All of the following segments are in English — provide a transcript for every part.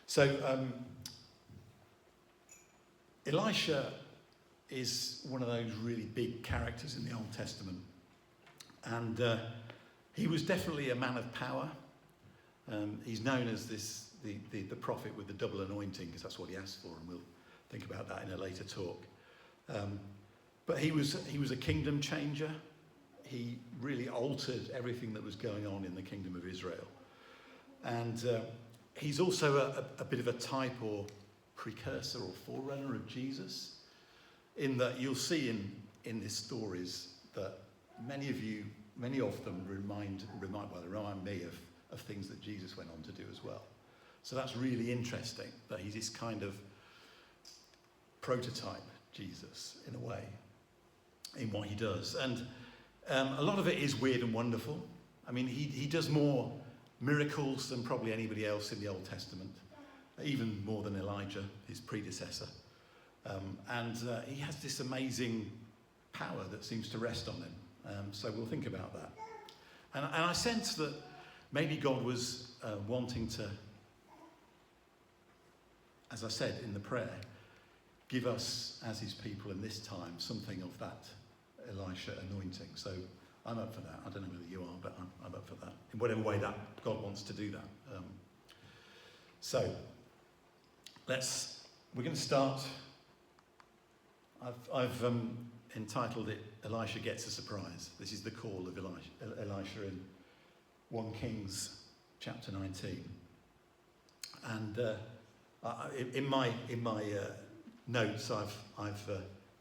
So Elisha is one of those really big characters in the Old Testament. And he was definitely a man of power. He's known as the prophet with the double anointing, because that's what he asked for, and we'll think about that in a later talk. But he was a kingdom changer. He really altered everything that was going on in the kingdom of Israel. And he's also a bit of a type or precursor or forerunner of Jesus, in that you'll see in his stories that many of them remind me of things that Jesus went on to do as well. So that's really interesting, that he's this kind of prototype Jesus in a way, in what he does. And a lot of it is weird and wonderful. I mean, he does more miracles than probably anybody else in the Old Testament, even more than Elijah, his predecessor. And he has this amazing power that seems to rest on him. So we'll think about that. And I sense that maybe God was wanting to, as I said in the prayer, give us as his people in this time something of that Elisha anointing. So I'm up for that. I don't know whether you are, but I'm up for that. In whatever way that God wants to do that. So we're going to start. I've entitled it "Elisha Gets a Surprise." This is the call of Elisha in 1 Kings chapter 19. And in my notes, I've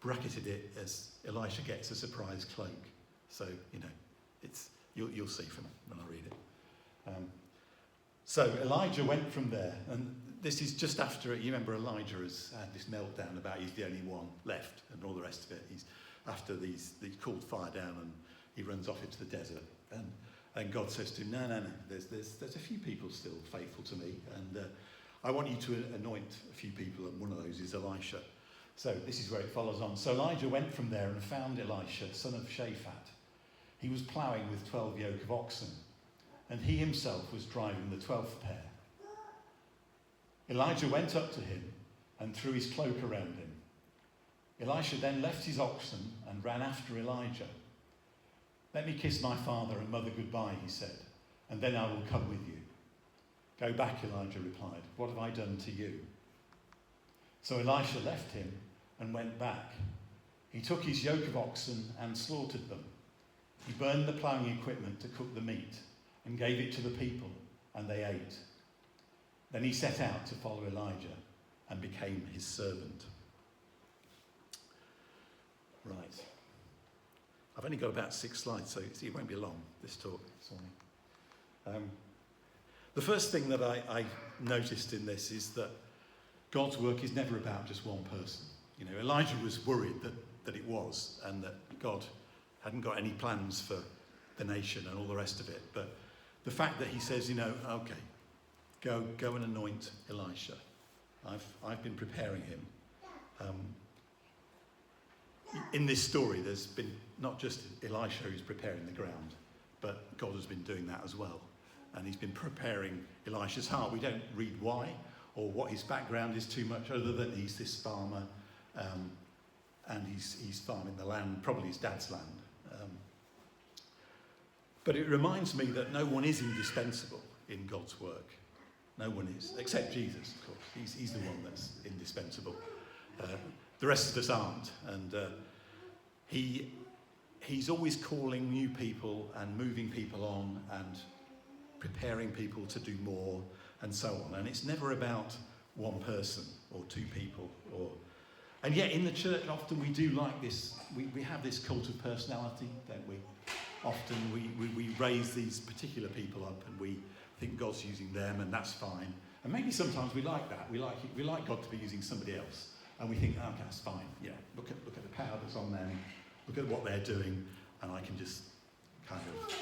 bracketed it as Elisha gets a surprise cloak. So you'll see from when I read it. So Elijah went from there, and this is just after, you remember Elijah has had this meltdown about he's the only one left and all the rest of it. He's after these called fire down, and he runs off into the desert, and God says to him, no, there's a few people still faithful to me, and I want you to anoint a few people, and one of those is Elisha. So this is where it follows on. So Elijah went from there and found Elisha, son of Shaphat. He was ploughing with 12 yoke of oxen, and he himself was driving the 12th pair. Elijah went up to him and threw his cloak around him. Elisha then left his oxen and ran after Elijah. "Let me kiss my father and mother goodbye," he said, "and then I will come with you." "Go back," Elijah replied. "What have I done to you?" So Elisha left him and went back. He took his yoke of oxen and slaughtered them. He burned the ploughing equipment to cook the meat and gave it to the people, and they ate. Then he set out to follow Elijah and became his servant. Right. I've only got about 6 slides, so it won't be long, this talk. Sorry. The first thing that I noticed in this is that God's work is never about just one person. Elijah was worried that it was, and that God hadn't got any plans for the nation and all the rest of it. But the fact that he says, okay, go and anoint Elisha. I've been preparing him. In this story, there's been not just Elisha who's preparing the ground, but God has been doing that as well. And he's been preparing Elisha's heart. We don't read why or what his background is too much, other than he's this farmer, and he's farming the land, probably his dad's land. But it reminds me that no one is indispensable in God's work. No one is, except Jesus, of course. He's the one that's indispensable. The rest of us aren't. And he's always calling new people and moving people on and preparing people to do more and so on. And it's never about one person or 2 people. And yet in the church, often we do like this. We have this cult of personality, don't we? Often we raise these particular people up, and we think God's using them, and that's fine. And maybe sometimes we like that. We like God to be using somebody else, and we think, okay, that's fine. Yeah, look at the power that's on them. Look at what they're doing, and I can just kind of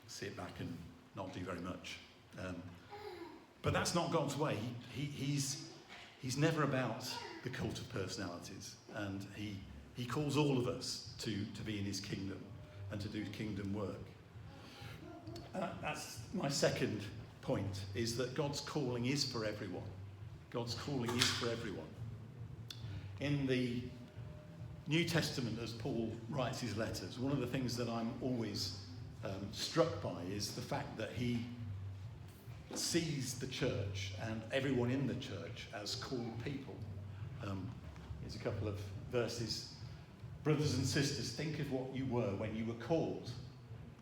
sit back and not do very much. But that's not God's way. He's never about the cult of personalities, and he calls all of us to be in his kingdom and to do kingdom work. That's my second point, is that God's calling is for everyone. God's calling is for everyone. In the New Testament, as Paul writes his letters, one of the things that I'm always struck by is the fact that he sees the church and everyone in the church as called people. Here's a couple of verses. Brothers and sisters, think of what you were when you were called.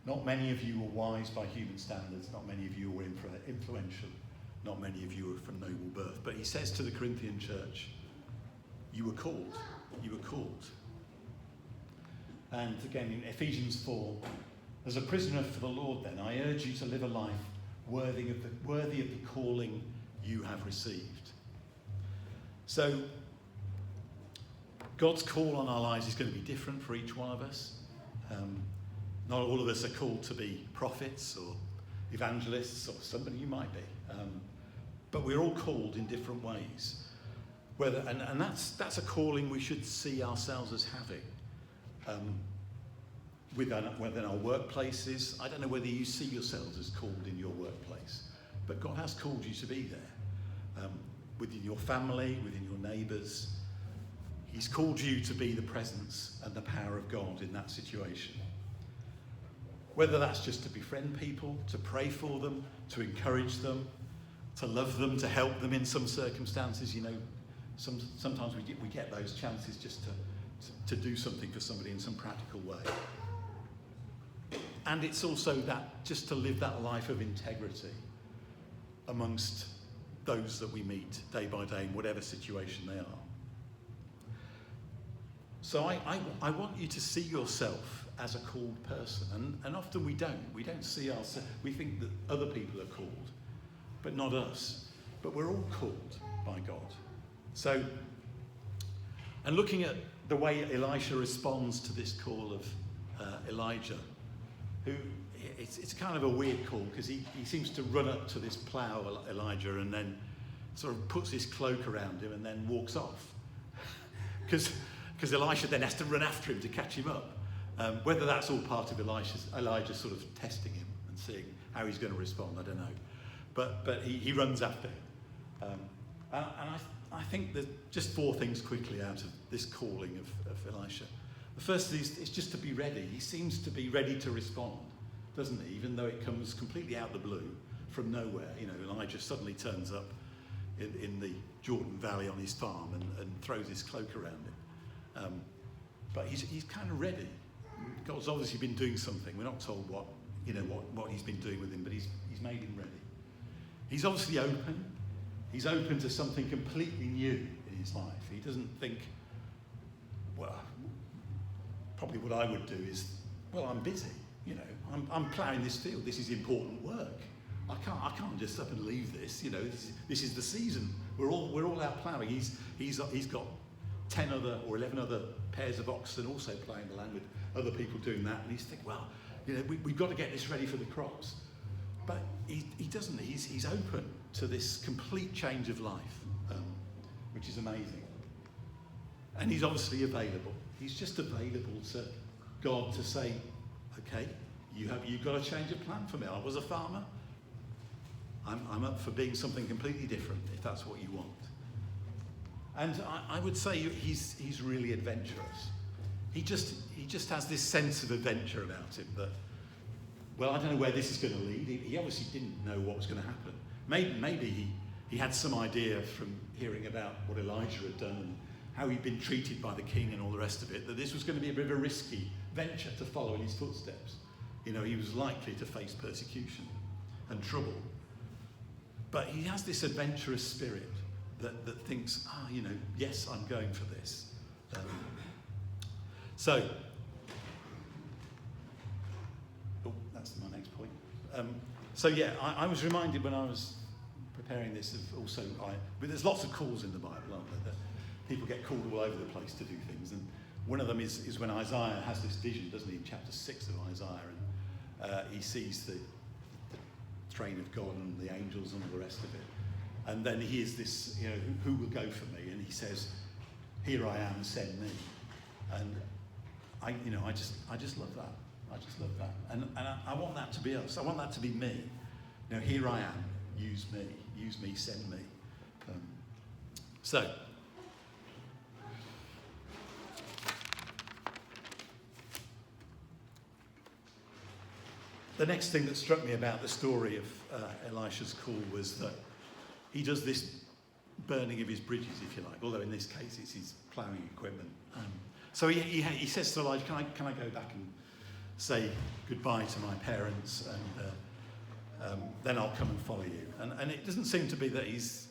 Not many of you were wise by human standards. Not many of you were influential. Not many of you were from noble birth. But he says to the Corinthian church, you were called. You were called. And again in Ephesians 4, as a prisoner for the Lord then, I urge you to live a life worthy of the calling you have received. So God's call on our lives is going to be different for each one of us. Not all of us are called to be prophets or evangelists, or somebody you might be. But we're all called in different ways. And that's a calling we should see ourselves as having. Within our workplaces, I don't know whether you see yourselves as called in your workplace, but God has called you to be there. Within your family, within your neighbours, He's called you to be the presence and the power of God in that situation. Whether that's just to befriend people, to pray for them, to encourage them, to love them, to help them in some circumstances. You know, sometimes we get those chances just to do something for somebody in some practical way. And it's also that just to live that life of integrity amongst those that we meet day by day in whatever situation they are. So I want you to see yourself as a called person. And often we don't. We don't see ourselves. We think that other people are called, but not us. But we're all called by God. So, and looking at the way Elisha responds to this call of Elijah, who it's kind of a weird call because he seems to run up to this plough, Elijah, and then sort of puts his cloak around him and then walks off. Because Elisha then has to run after him to catch him up. Whether that's all part of Elijah sort of testing him and seeing how he's going to respond, I don't know. But he runs after him. And I think there's just four things quickly out of this calling of Elisha. The first is just to be ready. He seems to be ready to respond, doesn't he? Even though it comes completely out of the blue, from nowhere. You know, Elijah suddenly turns up in the Jordan Valley on his farm and throws his cloak around him. But he's kind of ready. God's obviously been doing something. We're not told what he's been doing with him, but he's made him ready. He's obviously open. He's open to something completely new in his life. He doesn't think, well, probably what I would do is, well, I'm busy. You know, I'm ploughing this field. This is important work. I can't just up and leave this. You know, this is the season. We're all out ploughing. He's got 10 other or 11 other pairs of oxen also ploughing the land with other people doing that. And he's thinking, well, you know, we've got to get this ready for the crops. But he doesn't. He's open to this complete change of life, which is amazing. And he's obviously available. He's just available to God to say, okay, you've got to change a plan for me. I was a farmer. I'm up for being something completely different, if that's what you want. And I would say he's really adventurous. He just has this sense of adventure about him that, well, I don't know where this is going to lead. He obviously didn't know what was going to happen. Maybe he had some idea from hearing about what Elijah had done and how he'd been treated by the king and all the rest of it, that this was going to be a bit of a risky venture to follow in his footsteps. You know, he was likely to face persecution and trouble. But he has this adventurous spirit that thinks, you know, yes, I'm going for this. That's my next point. I was reminded when I was preparing this of also, but there's lots of calls in the Bible, aren't there? That people get called all over the place to do things. And one of them is when Isaiah has this vision, doesn't he, in chapter 6 of Isaiah, and he sees the train of God and the angels and all the rest of it. And then he hears this, you know, who will go for me? And he says, here I am, send me. And I just love that. I just love that. And I want that to be us. I want that to be me. You know, here I am, use me, send me. So, the next thing that struck me about the story of Elisha's call was that he does this burning of his bridges, if you like, although in this case it's his ploughing equipment. So he says to Elijah, can I go back and say goodbye to my parents, and then I'll come and follow you. And it doesn't seem to be that he's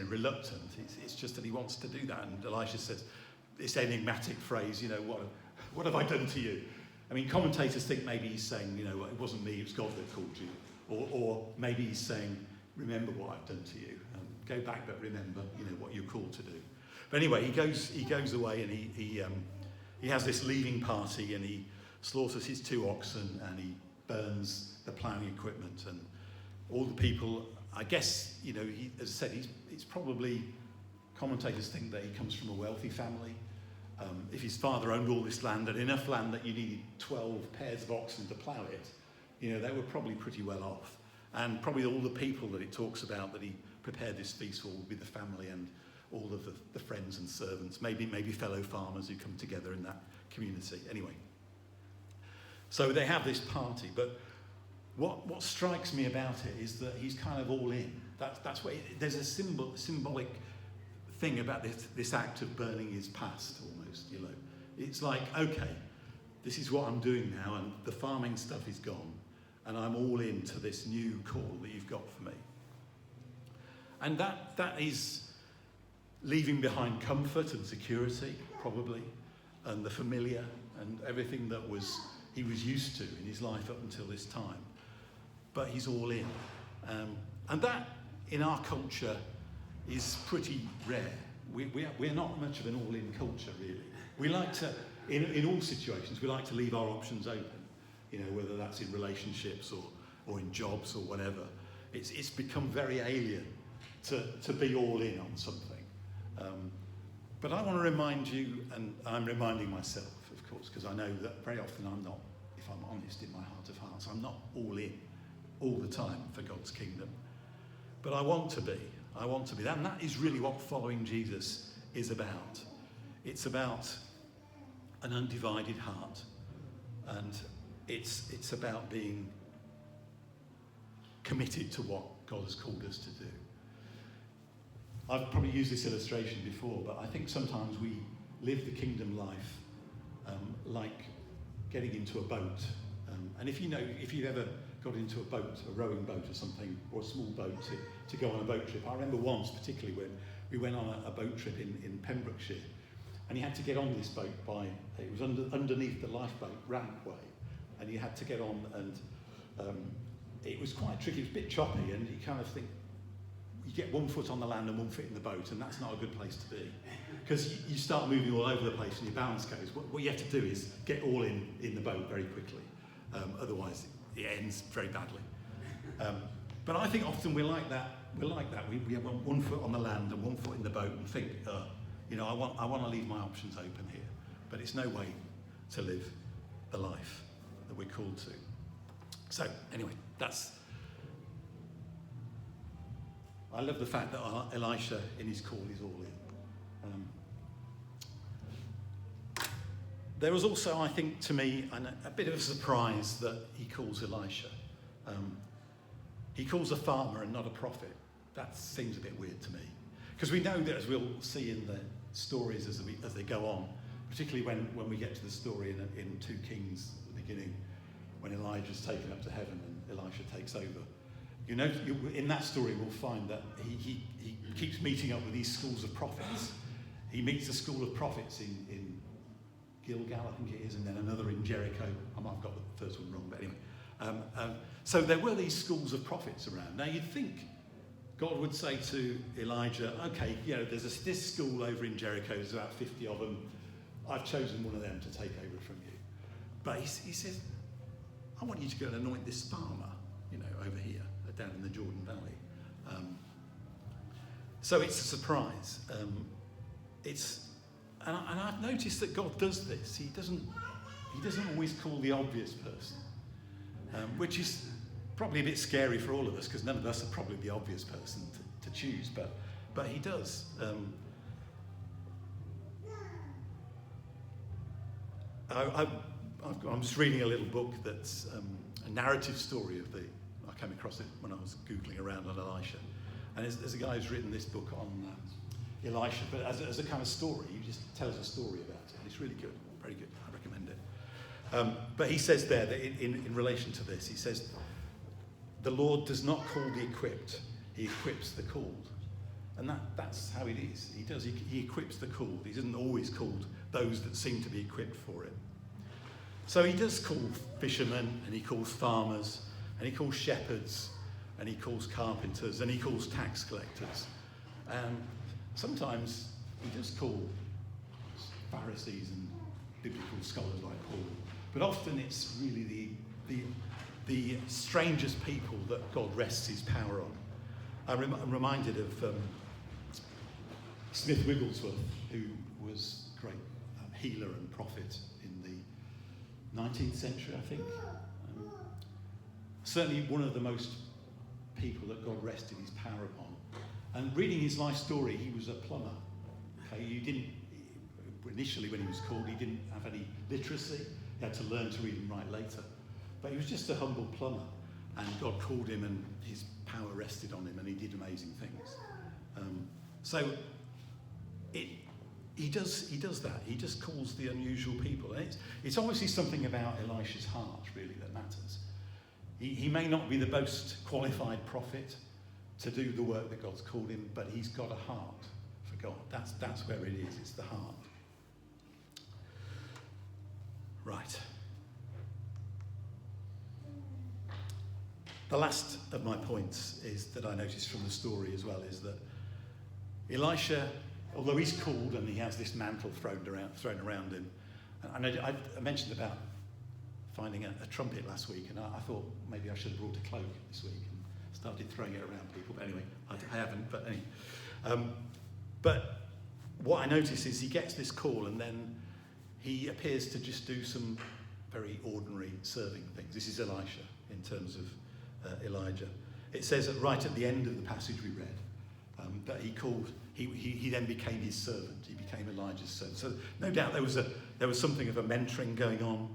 reluctant. It's just that he wants to do that. And Elisha says this enigmatic phrase, what have I done to you? I mean, commentators think maybe he's saying, it wasn't me, it was God that called you. Or maybe he's saying, remember what I've done to you. Go back, but remember, what you're called to do. But anyway, he goes away, and he has this leaving party, and he slaughters his 2 oxen, and he burns the ploughing equipment, and all the people. I guess as I said, it's probably, commentators think that he comes from a wealthy family. If his father owned all this land, and enough land that you needed 12 pairs of oxen to plough it, they were probably pretty well off. And probably all the people that it talks about that he prepared this feast for would be the family and all of the friends and servants, maybe fellow farmers who come together in that community. Anyway, so they have this party, but what strikes me about it is that he's kind of all in. That's what there's a symbolic thing about this act of burning his past, almost. It's like, okay, this is what I'm doing now, and the farming stuff is gone, and I'm all into this new call that you've got for me. And that is leaving behind comfort and security, probably, and the familiar and everything that he was used to in his life up until this time. But he's all in. And that, in our culture, is pretty rare. We're not much of an all-in culture, really. We like to, in all situations, we like to leave our options open, whether that's in relationships or in jobs or whatever. It's become very alien to be all in on something. But I want to remind you, and I'm reminding myself, of course, because I know that very often I'm not, if I'm honest in my heart of hearts, I'm not all in all the time for God's kingdom. But I want to be. And that is really what following Jesus is about. It's about an undivided heart. And it's about being committed to what God has called us to do. I've probably used this illustration before, but I think sometimes we live the kingdom life like getting into a boat. And if you've ever got into a boat, a rowing boat or something, or a small boat to go on a boat trip. I remember once, particularly when we went on a boat trip in Pembrokeshire, and you had to get on this boat it was underneath the lifeboat rampway, and you had to get on, and it was quite tricky, it was a bit choppy, and you kind of think, you get 1 foot on the land and 1 foot in the boat, and that's not a good place to be. Because you start moving all over the place and your balance goes. What you have to do is get all in the boat very quickly. Otherwise, it ends very badly. But I think often we're like that. We have 1 foot on the land and 1 foot in the boat and think, I want to leave my options open here. But it's no way to live the life that we're called to. So anyway, I love the fact that Elisha, in his call, is all in. There was also, I think, to me, a bit of a surprise that he calls Elisha. He calls a farmer and not a prophet. That seems a bit weird to me. Because we know that, as we'll see in the stories as they go on, particularly when we get to the story in 2 Kings at the beginning, when Elijah's taken up to heaven and Elisha takes over. In that story we'll find that he keeps meeting up with these schools of prophets. He meets a school of prophets in Gilgal, I think it is, and then another in Jericho. I might have got the first one wrong, but anyway. So there were these schools of prophets around. Now you'd think God would say to Elijah, okay, there's this school over in Jericho, there's about 50 of them. I've chosen one of them to take over from you. But he says, I want you to go and anoint this farmer, over here, down in the Jordan Valley. So it's a surprise. And I've noticed that God does this. He doesn't always call the obvious person, which is probably a bit scary for all of us, because none of us are probably the obvious person to choose. But he does. I'm just reading a little book that's a narrative story of I came across it when I was Googling around on Elisha. And there's a guy who's written this book on Elisha, but as a kind of story, he just tells a story about it. And it's really good, very good. I recommend it. But he says there that in relation to this, he says, the Lord does not call the equipped, he equips the called. And that's how it is. He equips the called. He doesn't always call those that seem to be equipped for it. So he does call fishermen, and he calls farmers, and he calls shepherds, and he calls carpenters, and he calls tax collectors. Sometimes he does call Pharisees and biblical scholars like Paul. But often it's really the strangest people that God rests his power on. I'm reminded of Smith Wigglesworth, who was a great healer and prophet in the 19th century, I think. Certainly one of the most people that God rested his power upon. And reading his life story, he was a plumber. Okay, initially when he was called, he didn't have any literacy. He had to learn to read and write later. But he was just a humble plumber, and God called him, and his power rested on him, and he did amazing things. He does that. He just calls the unusual people. And it's obviously something about Elisha's heart, really, that matters. He may not be the most qualified prophet to do the work that God's called him, but he's got a heart for God. That's where it is. It's the heart. Right. The last of my points is that I noticed from the story as well is that Elisha, although he's called and he has this mantle thrown around him, and I mentioned about finding a trumpet last week, and I thought maybe I should have brought a cloak this week and started throwing it around people. But anyway, I haven't. But anyway, but what I notice is he gets this call, and then he appears to just do some very ordinary serving things. This is Elisha in terms of Elijah. It says that right at the end of the passage we read that he then became his servant. He became Elijah's servant. So no doubt there was something of a mentoring going on.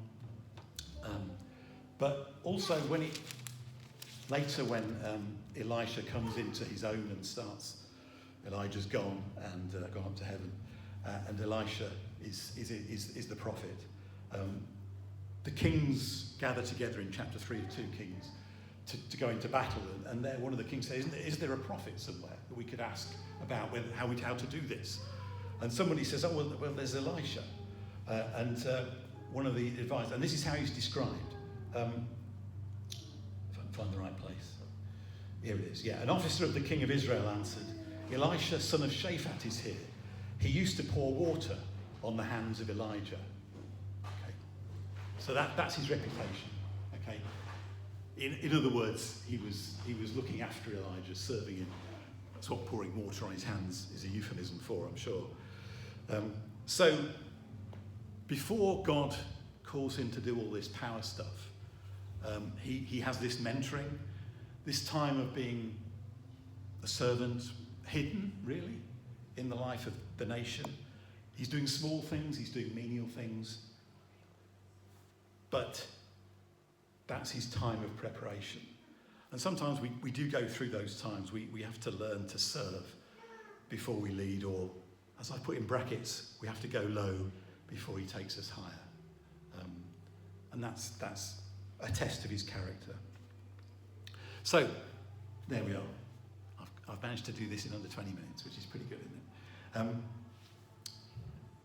But also when Elisha comes into his own and starts, Elijah's gone and gone up to heaven, and Elisha is the prophet. The kings gather together in chapter 3 of 2 Kings to go into battle, and there one of the kings says, is there a prophet somewhere that we could ask about how to do this? And somebody says, well there's Elisha. And one of the advisors, and this is how he's described. If I can find the right place. Here it is. Yeah, an officer of the king of Israel answered, Elisha, son of Shaphat, is here. He used to pour water on the hands of Elijah. Okay. So that's his reputation. Okay. In other words, he was looking after Elijah, serving him. That's what pouring water on his hands is a euphemism for, I'm sure. So before God calls him to do all this power stuff, he has this mentoring, this time of being a servant, hidden, really, in the life of the nation. He's doing small things, he's doing menial things, but that's his time of preparation. And sometimes we do go through those times. We have to learn to serve before we lead, or, as I put in brackets, we have to go low before he takes us higher. And that's a test of his character. So, there we are. I've managed to do this in under 20 minutes, which is pretty good, isn't it?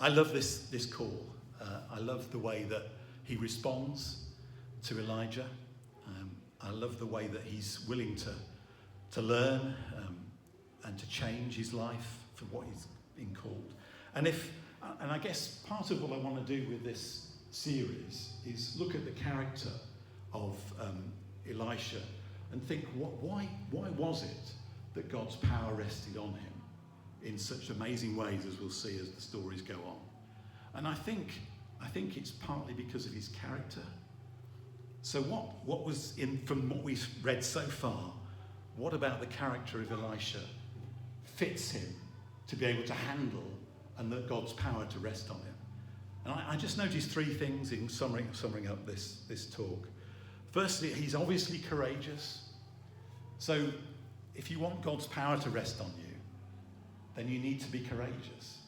I love this call. I love the way that he responds to Elijah. I love the way that he's willing to learn and to change his life for what he's been called. And I guess part of what I want to do with this series is look at the character of Elisha and think, why was it that God's power rested on him in such amazing ways, as we'll see as the stories go on? And I think it's partly because of his character. So what was from what we've read so far, what about the character of Elisha fits him to be able to handle and that God's power to rest on him? And I just noticed three things in summing up this talk. Firstly, he's obviously courageous. So if you want God's power to rest on you, then you need to be courageous.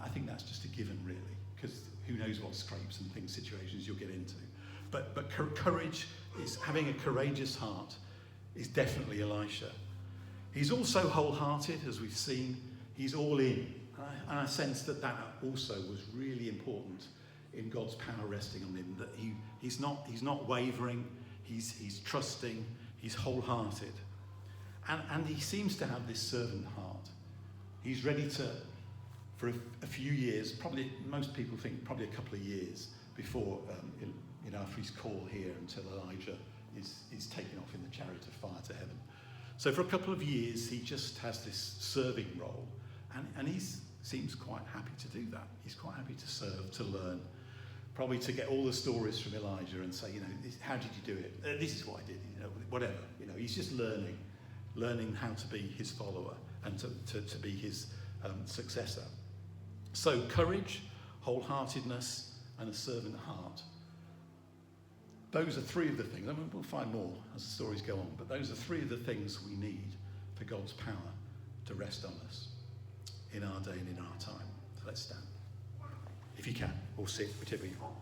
I think that's just a given, really, because who knows what scrapes and things, situations you'll get into. But courage is having a courageous heart is definitely Elisha. He's also wholehearted, as we've seen. He's all in. And I sense that also was really important in God's power resting on him, that he's not wavering, he's trusting, he's wholehearted. And he seems to have this servant heart. He's ready to, for a few years, probably most people think probably a couple of years before, after his call here until Elijah is taken off in the chariot of fire to heaven. So for a couple of years, he just has this serving role, and he seems quite happy to do that. He's quite happy to serve, to learn, probably to get all the stories from Elijah and say, how did you do it? This is what I did, whatever. He's just learning how to be his follower and to be his successor. So courage, wholeheartedness, and a servant heart. Those are three of the things. I mean, we'll find more as the stories go on, but those are three of the things we need for God's power to rest on us in our day and in our time. So let's stand. If you can, or sit, whichever you want.